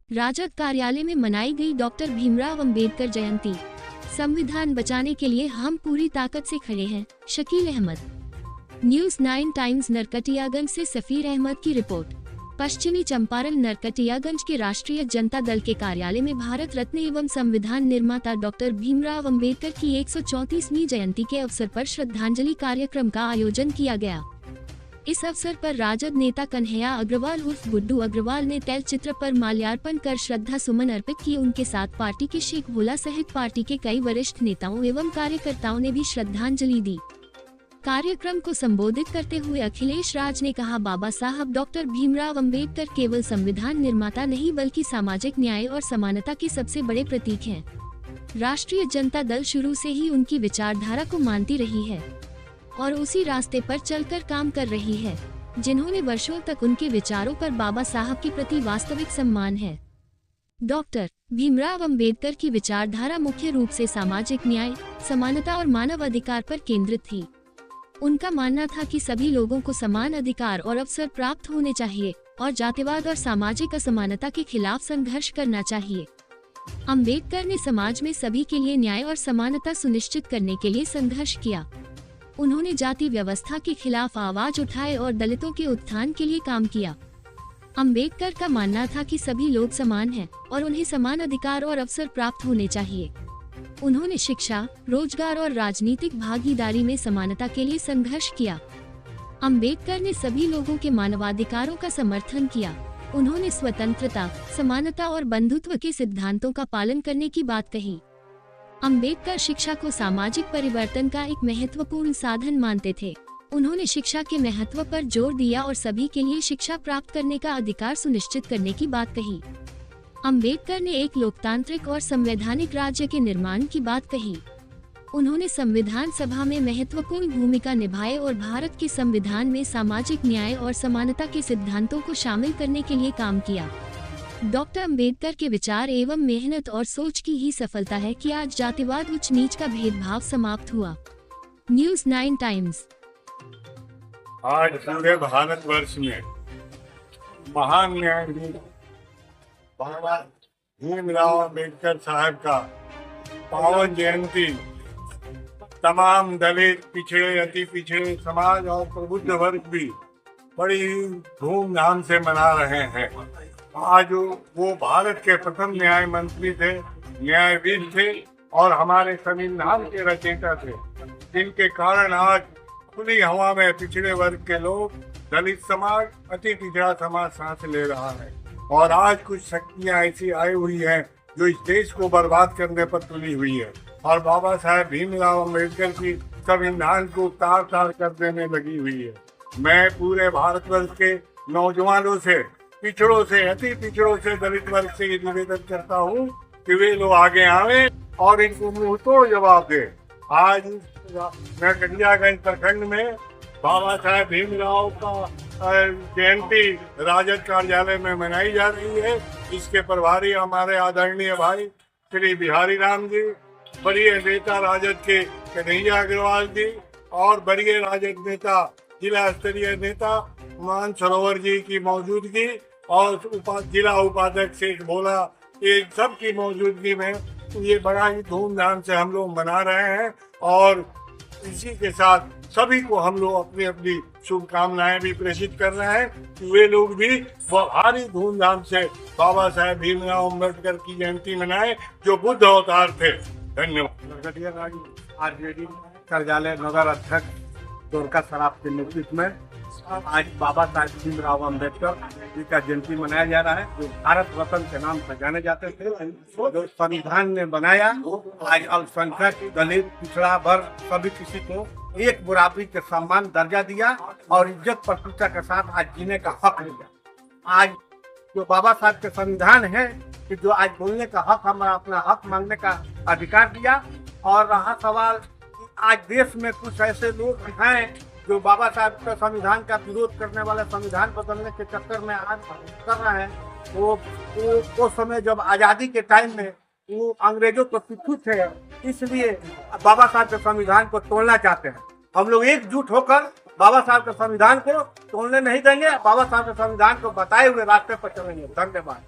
राजद कार्यालय में मनाई गई डॉक्टर भीमराव अंबेडकर जयंती। संविधान बचाने के लिए हम पूरी ताकत से खड़े हैं। शकील अहमद। न्यूज़ 9 टाइम्स नरकटियागंज से सफीर अहमद की रिपोर्ट। पश्चिमी चंपारण नरकटियागंज के राष्ट्रीय जनता दल के कार्यालय में भारत रत्न एवं संविधान निर्माता डॉक्टर भीमराव अंबेडकर की 134वीं जयंती के अवसर पर श्रद्धांजलि कार्यक्रम का आयोजन किया गया। इस अवसर पर राजद नेता कन्हैया अग्रवाल उर्फ गुड्डू अग्रवाल ने तैल चित्र पर माल्यार्पण कर श्रद्धा सुमन अर्पित की। उनके साथ पार्टी के शेख भोला सहित पार्टी के कई वरिष्ठ नेताओं एवं कार्यकर्ताओं ने भी श्रद्धांजलि दी। कार्यक्रम को संबोधित करते हुए अखिलेश राज ने कहा, बाबा साहब डॉक्टर भीमराव अंबेडकर केवल संविधान निर्माता नहीं बल्कि सामाजिक न्याय और समानता के सबसे बड़े प्रतीक हैं। राष्ट्रीय जनता दल शुरू से ही उनकी विचारधारा को मानती रही है और उसी रास्ते पर चलकर काम कर रही है, जिन्होंने वर्षों तक उनके विचारों पर बाबा साहब के प्रति वास्तविक सम्मान है। डॉक्टर भीमराव अंबेडकर की विचारधारा मुख्य रूप से सामाजिक न्याय, समानता और मानव अधिकार पर केंद्रित थी। उनका मानना था कि सभी लोगों को समान अधिकार और अवसर प्राप्त होने चाहिए और जातिवाद और सामाजिक असमानता के खिलाफ संघर्ष करना चाहिए। अंबेडकर ने समाज में सभी के लिए न्याय और समानता सुनिश्चित करने के लिए संघर्ष किया। उन्होंने जाति व्यवस्था के खिलाफ आवाज उठाए और दलितों के उत्थान के लिए काम किया। अंबेडकर का मानना था कि सभी लोग समान हैं और उन्हें समान अधिकार और अवसर प्राप्त होने चाहिए। उन्होंने शिक्षा, रोजगार और राजनीतिक भागीदारी में समानता के लिए संघर्ष किया। अंबेडकर ने सभी लोगों के मानवाधिकारों का समर्थन किया। उन्होंने स्वतंत्रता, समानता और बंधुत्व के सिद्धांतों का पालन करने की बात कही। अंबेडकर शिक्षा को सामाजिक परिवर्तन का एक महत्वपूर्ण साधन मानते थे। उन्होंने शिक्षा के महत्व पर जोर दिया और सभी के लिए शिक्षा प्राप्त करने का अधिकार सुनिश्चित करने की बात कही। अंबेडकर ने एक लोकतांत्रिक और संवैधानिक राज्य के निर्माण की बात कही। उन्होंने संविधान सभा में महत्वपूर्ण भूमिका निभाई और भारत के संविधान में सामाजिक न्याय और समानता के सिद्धांतों को शामिल करने के लिए काम किया। डॉक्टर अंबेडकर के विचार एवं मेहनत और सोच की ही सफलता है कि आज जातिवाद उच्च नीच का भेदभाव समाप्त हुआ। News 9 times. आज पूरे भारतवर्ष में महान न्यायाधीश बाबा भीमराव अम्बेडकर साहब का पावन जयंती तमाम दलित, पिछड़े, अति पिछड़े समाज और प्रबुद्ध वर्ग भी बड़ी धूमधाम से मना रहे हैं। आज वो भारत के प्रथम न्याय मंत्री थे, न्यायाधीश थे और हमारे संविधान के रचयिता थे, जिनके कारण आज खुली हवा में पिछड़े वर्ग के लोग, दलित समाज, अति पिछड़ा समाज सांस ले रहा है। और आज कुछ शक्तियां ऐसी आई हुई हैं जो इस देश को बर्बाद करने पर तुली हुई है और बाबा साहेब भीमराव अम्बेडकर की संविधान को तार तार कर देने लगी हुई है। मैं पूरे भारतवर्ष के नौजवानों से, पिछड़ों से, अति पिछड़ों से, दलित वर्ग से ये निवेदन करता हूँ कि वे लोग आगे आवे और इनको मुंह तोड़ जवाब दे। आज नरकटियागंज प्रखंड में बाबा साहेब भीमराव का जयंती राजद कार्यालय में मनाई जा रही है। इसके प्रभारी हमारे आदरणीय भाई श्री बिहारी राम जी, वरीय नेता राजद के कन्हैया अग्रवाल जी और वरीय राजद नेता, जिला स्तरीय नेता मान सरोवर जी की मौजूदगी और जिला उपाध्यक्ष शेख भोला, ये सब की मौजूदगी में ये बड़ा ही धूमधाम से हम लोग मना रहे हैं। और इसी के साथ सभी को हम लोग अपनी अपनी शुभकामनाएं भी प्रेषित कर रहे हैं कि वे लोग भी भारी धूमधाम से बाबा साहेब भीमराव अम्बेडकर की जयंती मनाएं जो बुद्ध अवतार थे। धन्यवाद। आरजेडी कार्यालय नगर अध्यक्ष द्वारका सराफ के नेतृत्व में आज बाबा साहेब भीमराव अम्बेडकर जी का जयंती मनाया जा रहा है, जो भारत रत्न के नाम से जाने जाते थे, जो संविधान ने बनाया। आज अल्पसंख्यक, दलित, पिछड़ा वर्ग सभी किसी को एक बराबरी के सम्मान दर्जा दिया और इज्जत प्रतिष्ठा के साथ आज जीने का हक दिया। आज जो बाबा साहब के संविधान है कि जो आज बोलने का हक, हमारा अपना हक मांगने का अधिकार दिया। और रहा सवाल आज देश में कुछ ऐसे लोग हैं जो बाबा साहब के संविधान का विरोध करने वाले, संविधान बदलने के चक्कर में आज कर रहे हैं। वो समय जब आज़ादी के टाइम में वो अंग्रेजों को पिट्ठू थे, इसलिए बाबा साहब के संविधान को तोड़ना चाहते हैं। हम लोग एकजुट होकर बाबा साहब के संविधान को तोड़ने नहीं देंगे, बाबा साहब के संविधान को बताए हुए रास्ते पर चलेंगे। धन्यवाद।